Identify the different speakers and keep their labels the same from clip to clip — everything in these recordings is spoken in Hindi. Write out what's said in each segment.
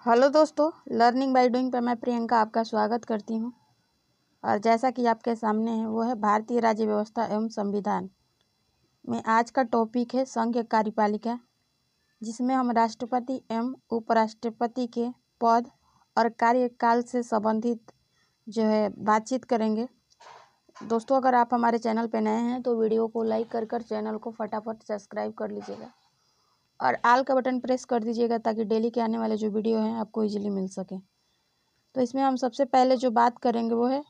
Speaker 1: हेलो दोस्तों, लर्निंग बाय डूइंग पर मैं प्रियंका आपका स्वागत करती हूं। और जैसा कि आपके सामने है वो है भारतीय राज्य व्यवस्था एवं संविधान में आज का टॉपिक है संघीय कार्यपालिका, जिसमें हम राष्ट्रपति एवं उपराष्ट्रपति के पद और कार्यकाल से संबंधित जो है बातचीत करेंगे। दोस्तों, अगर आप हमारे चैनल पर नए हैं तो वीडियो को लाइक कर चैनल को फटाफट सब्सक्राइब कर लीजिएगा और आल का बटन प्रेस कर दीजिएगा ताकि डेली के आने वाले जो वीडियो हैं आपको इजीली मिल सके। तो इसमें हम सबसे पहले जो बात करेंगे वो है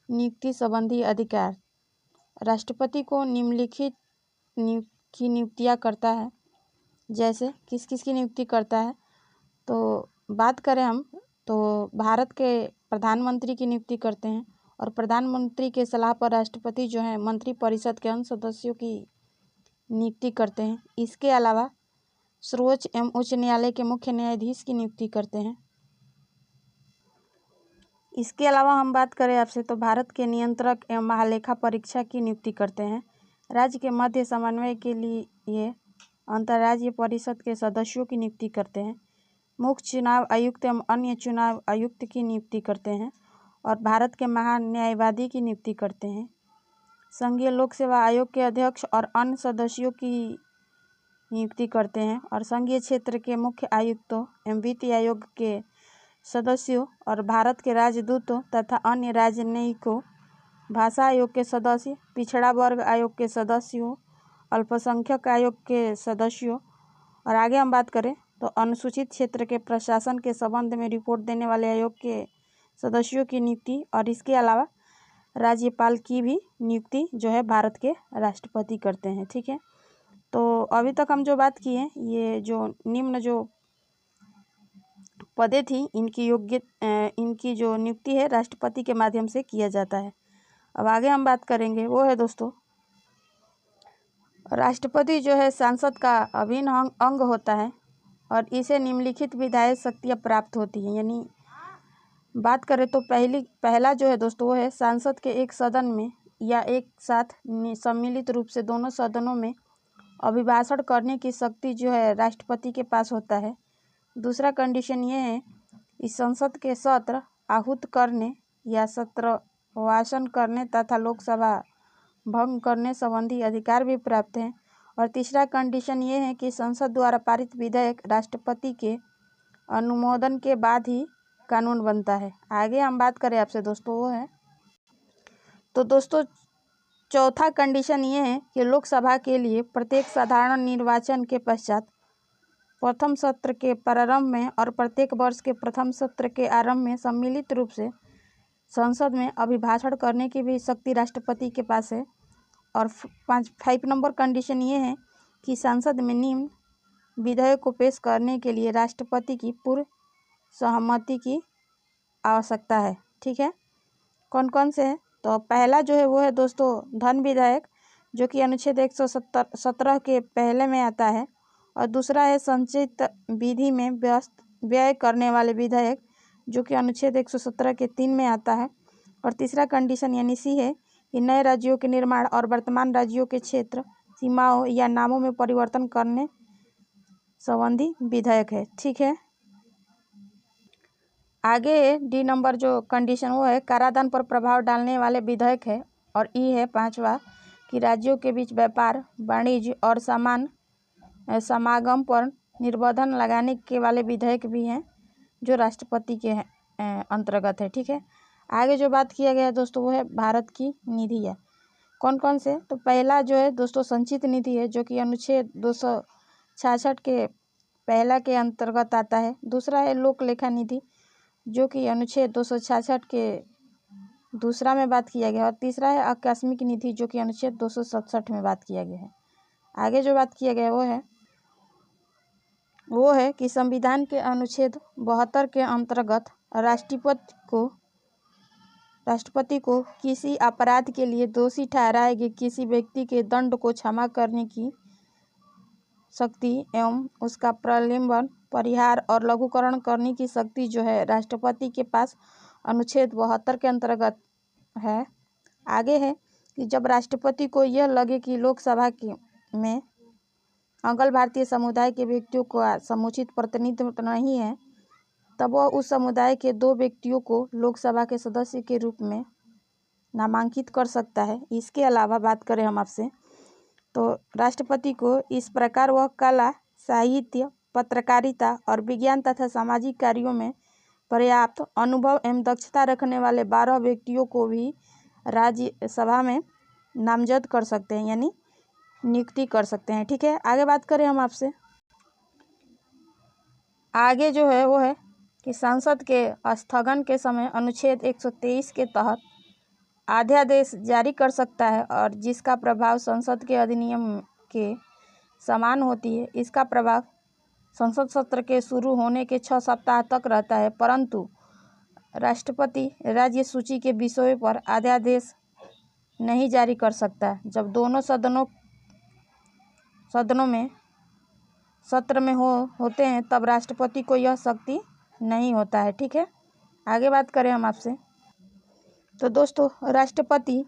Speaker 1: नियुक्ति संबंधी अधिकार। राष्ट्रपति को निम्नलिखित की नियुक्तियाँ करता है। जैसे किस किस की नियुक्ति करता है, तो बात करें हम तो भारत के प्रधानमंत्री की नियुक्ति करते हैं और प्रधानमंत्री के सलाह पर राष्ट्रपति जो है मंत्रिपरिषद के अन्य सदस्यों की नियुक्ति करते हैं। इसके अलावा सर्वोच्च एवं उच्च न्यायालय के मुख्य न्यायाधीश की नियुक्ति करते हैं। इसके अलावा हम बात करें आपसे तो भारत के नियंत्रक एवं महालेखा परीक्षा की नियुक्ति करते हैं। राज्य के मध्य समन्वय के लिए अंतर्राज्यीय परिषद के सदस्यों की नियुक्ति करते हैं। मुख्य चुनाव आयुक्त एवं अन्य चुनाव आयुक्त की नियुक्ति करते हैं और भारत के महान्यायवादी की नियुक्ति करते हैं। संघीय लोक सेवा आयोग के अध्यक्ष और अन्य सदस्यों की नियुक्ति करते हैं और संघीय क्षेत्र के मुख्य आयुक्तों एवं वित्त आयोग के सदस्यों और भारत के राजदूतों तथा अन्य राजनयिकों, भाषा आयोग के सदस्य, पिछड़ा वर्ग आयोग के सदस्यों, अल्पसंख्यक आयोग के सदस्यों और आगे हम बात करें तो अनुसूचित क्षेत्र के प्रशासन के संबंध में रिपोर्ट देने वाले आयोग के सदस्यों की नियुक्ति और इसके अलावा राज्यपाल की भी नियुक्ति जो है भारत के राष्ट्रपति करते हैं। ठीक है, तो अभी तक हम जो बात की है ये जो निम्न जो पदें थी इनकी जो नियुक्ति है राष्ट्रपति के माध्यम से किया जाता है। अब आगे हम बात करेंगे वो है दोस्तों, राष्ट्रपति जो है संसद का अभिन्न अंग होता है और इसे निम्नलिखित विधायी शक्तियाँ प्राप्त होती हैं। यानी बात करें तो पहला जो है दोस्तों वो है संसद के एक सदन में या एक साथ सम्मिलित रूप से दोनों सदनों में अभिभाषण करने की शक्ति जो है राष्ट्रपति के पास होता है। दूसरा कंडीशन ये है इस संसद के सत्र आहूत करने या सत्रवासन करने तथा लोकसभा भंग करने संबंधी अधिकार भी प्राप्त हैं। और तीसरा कंडीशन ये है कि संसद द्वारा पारित विधेयक राष्ट्रपति के अनुमोदन के बाद ही कानून बनता है। आगे हम बात करें आपसे दोस्तों वो है तो दोस्तों चौथा कंडीशन ये है कि लोकसभा के लिए प्रत्येक साधारण निर्वाचन के पश्चात प्रथम सत्र के प्रारंभ में और प्रत्येक वर्ष के प्रथम सत्र के आरंभ में सम्मिलित रूप से संसद में अभिभाषण करने की भी शक्ति राष्ट्रपति के पास है। और 5 नंबर कंडीशन ये है कि संसद में निम्न विधेयक को पेश करने के लिए राष्ट्रपति की पूर्व सहमति की आवश्यकता है। ठीक है, कौन कौन से हैं तो पहला जो है वो है दोस्तों धन विधेयक, जो कि अनुच्छेद 117 के पहले में आता है। और दूसरा है संचित विधि में व्यय करने वाले विधेयक, जो कि अनुच्छेद 117 के 3 में आता है। और तीसरा कंडीशन यानी सी है कि नए राज्यों के निर्माण और वर्तमान राज्यों के क्षेत्र सीमाओं या नामों में परिवर्तन करने संबंधी विधेयक है। ठीक है, आगे डी नंबर जो कंडीशन वो है कराधान पर प्रभाव डालने वाले विधेयक है। और ई है 5वां कि राज्यों के बीच व्यापार, वाणिज्य और सामान समागम पर निर्बंधन लगाने के वाले विधेयक भी हैं जो राष्ट्रपति के अंतर्गत है। ठीक है, आगे जो बात किया गया है दोस्तों वो है भारत की निधि है। कौन कौन से तो पहला जो है दोस्तों संचित निधि है, जो कि अनुच्छेद 266 के पहला के अंतर्गत आता है। दूसरा है लोक लेखा निधि, जो कि अनुच्छेद 266 के दूसरा में बात किया गया। और तीसरा है आकस्मिक निधि, जो कि अनुच्छेद 267 में बात किया गया है। आगे जो बात किया गया वो है कि संविधान के अनुच्छेद 72 के अंतर्गत राष्ट्रपति को किसी अपराध के लिए दोषी ठहराए गए किसी व्यक्ति के दंड को क्षमा करने की शक्ति एवं उसका प्रलंबन, परिहार और लघुकरण करने की शक्ति जो है राष्ट्रपति के पास अनुच्छेद 72 के अंतर्गत है। आगे है कि जब राष्ट्रपति को यह लगे कि लोकसभा में अंगल भारतीय समुदाय के व्यक्तियों का समुचित प्रतिनिधित्व नहीं है, तब वह उस समुदाय के 2 व्यक्तियों को लोकसभा के सदस्य के रूप में नामांकित कर सकता है। इसके अलावा बात करें हम आपसे, तो राष्ट्रपति को इस प्रकार वह कला, साहित्य, पत्रकारिता और विज्ञान तथा सामाजिक कार्यों में पर्याप्त अनुभव एवं दक्षता रखने वाले 12 व्यक्तियों को भी राज्यसभा में नामजद कर सकते हैं, यानी नियुक्ति कर सकते हैं। ठीक है, आगे बात करें हम आपसे, आगे जो है वो है कि संसद के स्थगन के समय अनुच्छेद 123 के तहत अध्यादेश जारी कर सकता है और जिसका प्रभाव संसद के अधिनियम के समान होती है। इसका प्रभाव संसद सत्र के शुरू होने के 6 सप्ताह तक रहता है, परंतु राष्ट्रपति राज्य सूची के विषयों पर अध्यादेश नहीं जारी कर सकता। जब दोनों सदनों में सत्र में होते हैं तब राष्ट्रपति को यह शक्ति नहीं होता है। ठीक है, आगे बात करें हम आपसे, तो दोस्तों राष्ट्रपति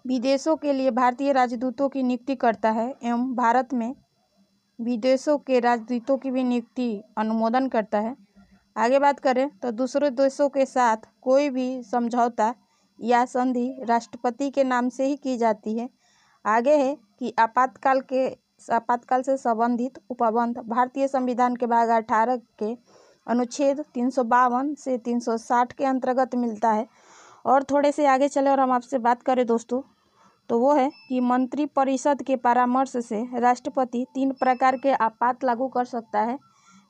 Speaker 1: विदेशों के लिए भारतीय राजदूतों की नियुक्ति करता है एवं भारत में विदेशों के राजदूतों की भी नियुक्ति अनुमोदन करता है। आगे बात करें तो दूसरे देशों के साथ कोई भी समझौता या संधि राष्ट्रपति के नाम से ही की जाती है। आगे है कि आपातकाल से संबंधित उपबंध भारतीय संविधान के भाग 18 के अनुच्छेद 352 से 360 के अंतर्गत मिलता है। और थोड़े से आगे चले और हम आपसे बात करें दोस्तों, तो वो है कि मंत्रिपरिषद के परामर्श से राष्ट्रपति 3 प्रकार के आपात लागू कर सकता है।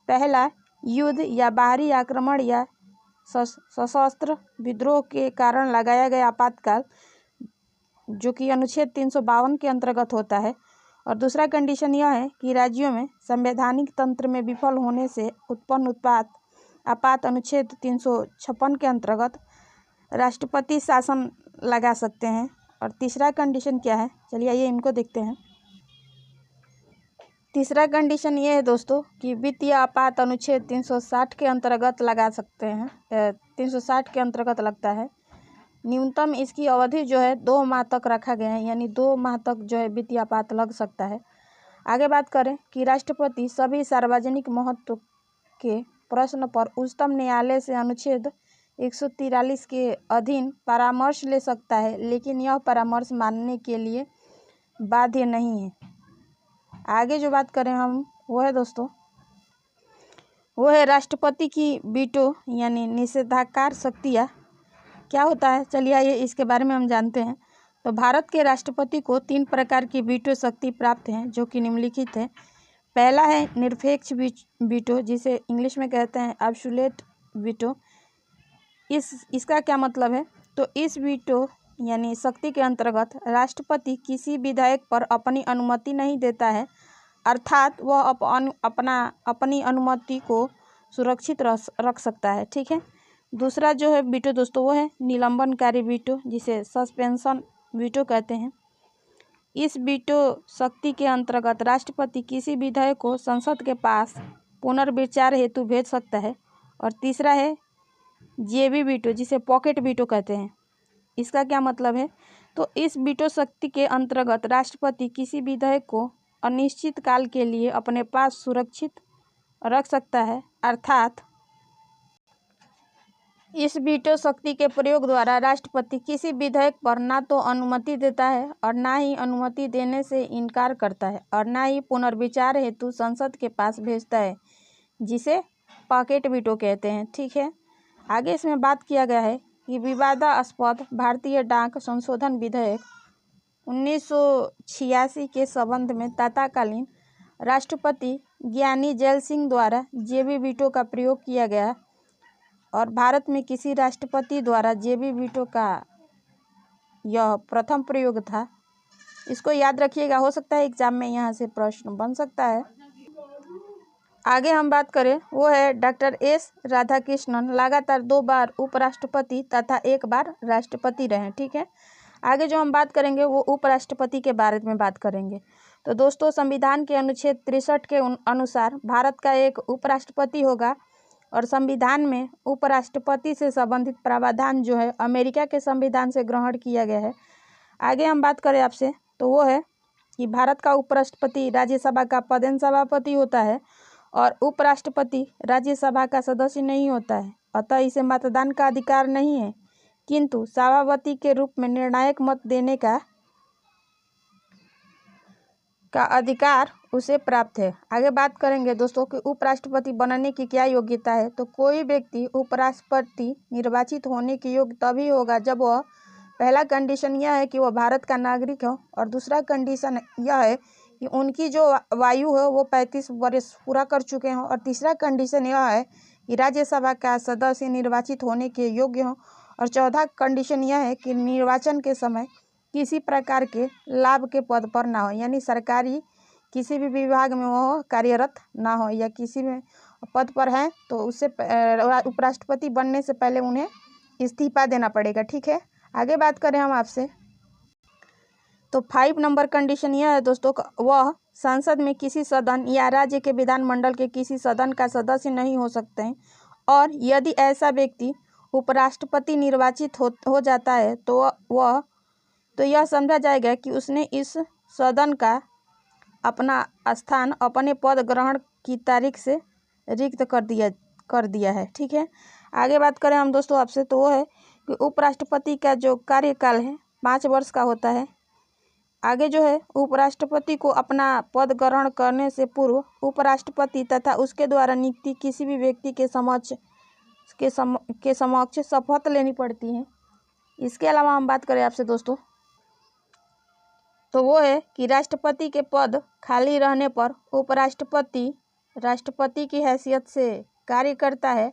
Speaker 1: पहला, युद्ध या बाहरी आक्रमण या सशस्त्र विद्रोह के कारण लगाया गया आपातकाल, जो कि अनुच्छेद 352 के अंतर्गत होता है। और दूसरा कंडीशन यह है कि राज्यों में संवैधानिक तंत्र में विफल होने से उत्पन्न आपात अनुच्छेद 356 के अंतर्गत राष्ट्रपति शासन लगा सकते हैं। और तीसरा कंडीशन क्या है, चलिए आइए इनको देखते हैं। तीसरा कंडीशन ये है दोस्तों कि वित्तीय आपात अनुच्छेद 360 के अंतर्गत लगा सकते हैं, 360 के अंतर्गत लगता है। न्यूनतम इसकी अवधि जो है 2 माह तक रखा गया है, यानी 2 माह तक जो है वित्तीय आपात लग सकता है। आगे बात करें कि राष्ट्रपति सभी सार्वजनिक महत्व के प्रश्न पर उच्चतम न्यायालय से अनुच्छेद 143 के अधीन परामर्श ले सकता है, लेकिन यह परामर्श मानने के लिए बाध्य नहीं है। आगे जो बात करें हम वो है दोस्तों, वो है राष्ट्रपति की वीटो यानी निषेधाकार शक्तियाँ क्या होता है। चलिए आइए इसके बारे में हम जानते हैं। तो भारत के राष्ट्रपति को 3 प्रकार की वीटो शक्ति प्राप्त है, जो कि निम्नलिखित है। पहला है निरपेक्ष वीटो, जिसे इंग्लिश में कहते हैं एब्सोल्यूट वीटो। इसका क्या मतलब है, तो इस वीटो यानी शक्ति के अंतर्गत राष्ट्रपति किसी विधेयक पर अपनी अनुमति नहीं देता है, अर्थात वह अपनी अनुमति को सुरक्षित रख सकता है। ठीक है, दूसरा जो है वीटो दोस्तों वो है निलंबनकारी वीटो, जिसे सस्पेंशन वीटो कहते हैं। इस वीटो शक्ति के अंतर्गत राष्ट्रपति किसी विधेयक को संसद के पास पुनर्विचार हेतु भेज सकता है। और तीसरा है जेबी वीटो, जिसे पॉकेट वीटो कहते हैं। इसका क्या मतलब है, तो इस वीटो शक्ति के अंतर्गत राष्ट्रपति किसी विधेयक को अनिश्चित काल के लिए अपने पास सुरक्षित रख सकता है, अर्थात इस वीटो शक्ति के प्रयोग द्वारा राष्ट्रपति किसी विधेयक पर ना तो अनुमति देता है और ना ही अनुमति देने से इनकार करता है और ना ही पुनर्विचार हेतु संसद के पास भेजता है, जिसे पॉकेट वीटो कहते हैं। ठीक है, आगे इसमें बात किया गया है कि विवादास्पद भारतीय डाक संशोधन विधेयक 1986 के संबंध में तत्कालीन राष्ट्रपति ज्ञानी जैल सिंह द्वारा जेबी वीटो का प्रयोग किया गया और भारत में किसी राष्ट्रपति द्वारा जेबी वीटो का यह प्रथम प्रयोग था। इसको याद रखिएगा, हो सकता है एग्जाम में यहाँ से प्रश्न बन सकता है। आगे हम बात करें वो है डॉक्टर एस राधाकृष्णन लगातार 2 बार उपराष्ट्रपति तथा 1 बार राष्ट्रपति रहे। ठीक है, आगे जो हम बात करेंगे वो उपराष्ट्रपति के बारे में बात करेंगे। तो दोस्तों संविधान के अनुच्छेद 63 के अनुसार भारत का एक उपराष्ट्रपति होगा और संविधान में उपराष्ट्रपति से संबंधित प्रावधान जो है अमेरिका के संविधान से ग्रहण किया गया है। आगे हम बात करें आपसे तो वो है कि भारत का उपराष्ट्रपति राज्यसभा का पदेन सभापति होता है और उपराष्ट्रपति राज्यसभा का सदस्य नहीं होता है, अतः इसे मतदान का अधिकार नहीं है, किंतु सभापति के रूप में निर्णायक मत देने का अधिकार उसे प्राप्त है। आगे बात करेंगे दोस्तों कि उपराष्ट्रपति बनने की क्या योग्यता है। तो कोई व्यक्ति उपराष्ट्रपति निर्वाचित होने के योग्य तभी होगा जब वह, पहला कंडीशन यह है कि वह भारत का नागरिक हो, और दूसरा कंडीशन यह है कि उनकी जो आयु है वो 35 वर्ष पूरा कर चुके हों, और तीसरा कंडीशन यह है कि राज्यसभा का सदस्य निर्वाचित होने के योग्य हों, और चौथा कंडीशन यह है कि निर्वाचन के समय किसी प्रकार के लाभ के पद पर ना हो, यानी सरकारी किसी भी विभाग में वो कार्यरत ना हो, या किसी में पद पर हैं तो उससे उपराष्ट्रपति बनने से पहले उन्हें इस्तीफा देना पड़ेगा। ठीक है, आगे बात करें हम आपसे, तो 5 नंबर कंडीशन यह है दोस्तों, वह संसद में किसी सदन या राज्य के विधानमंडल के किसी सदन का सदस्य नहीं हो सकते हैं, और यदि ऐसा व्यक्ति उपराष्ट्रपति निर्वाचित हो जाता है तो यह समझा जाएगा कि उसने इस सदन का अपना स्थान अपने पद ग्रहण की तारीख से रिक्त कर दिया है। ठीक है, आगे बात करें हम दोस्तों आपसे, तो वो है कि उपराष्ट्रपति का जो कार्यकाल है 5 वर्ष का होता है। आगे जो है, उपराष्ट्रपति को अपना पद ग्रहण करने से पूर्व उपराष्ट्रपति तथा उसके द्वारा नियुक्त किसी भी व्यक्ति के समक्ष शपथ लेनी पड़ती है। इसके अलावा हम बात करें आपसे दोस्तों, तो वो है कि राष्ट्रपति के पद खाली रहने पर उपराष्ट्रपति राष्ट्रपति की हैसियत से कार्य करता है,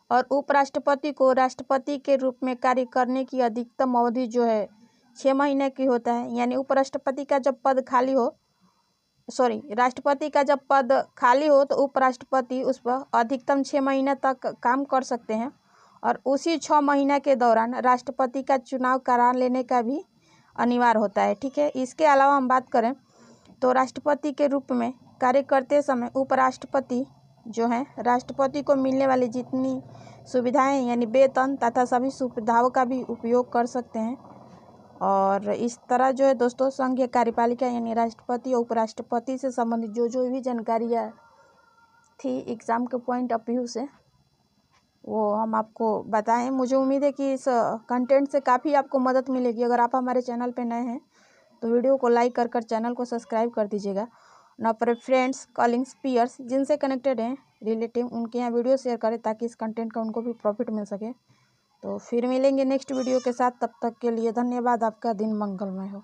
Speaker 1: और उपराष्ट्रपति को राष्ट्रपति के रूप में कार्य करने की अधिकतम अवधि जो है 6 महीने की होता है। यानी राष्ट्रपति का जब पद खाली हो तो उपराष्ट्रपति उस पर अधिकतम 6 महीने तक काम कर सकते हैं, और उसी 6 महीने के दौरान राष्ट्रपति का चुनाव करा लेने का भी अनिवार्य होता है। ठीक है, इसके अलावा हम बात करें तो राष्ट्रपति के रूप में कार्य करते समय उपराष्ट्रपति जो है राष्ट्रपति को मिलने वाली जितनी सुविधाएं यानी वेतन तथा सभी सुविधाओं का भी उपयोग कर सकते हैं। और इस तरह जो है दोस्तों संघीय कार्यपालिका यानी राष्ट्रपति और उपराष्ट्रपति से संबंधित जो भी जानकारियाँ थी एग्ज़ाम के पॉइंट ऑफ व्यू से वो हम आपको बताएं। मुझे उम्मीद है कि इस कंटेंट से काफ़ी आपको मदद मिलेगी। अगर आप हमारे चैनल पे नए हैं तो वीडियो को लाइक कर चैनल को सब्सक्राइब कर दीजिएगा। और अपने फ्रेंड्स, कॉलिंग्स, पीयर्स जिनसे कनेक्टेड हैं, रिलेटिव, उनके यहाँ वीडियो शेयर करें ताकि इस कंटेंट का उनको भी प्रॉफिट मिल सके। तो फिर मिलेंगे नेक्स्ट वीडियो के साथ, तब तक के लिए धन्यवाद। आपका दिन मंगलमय हो।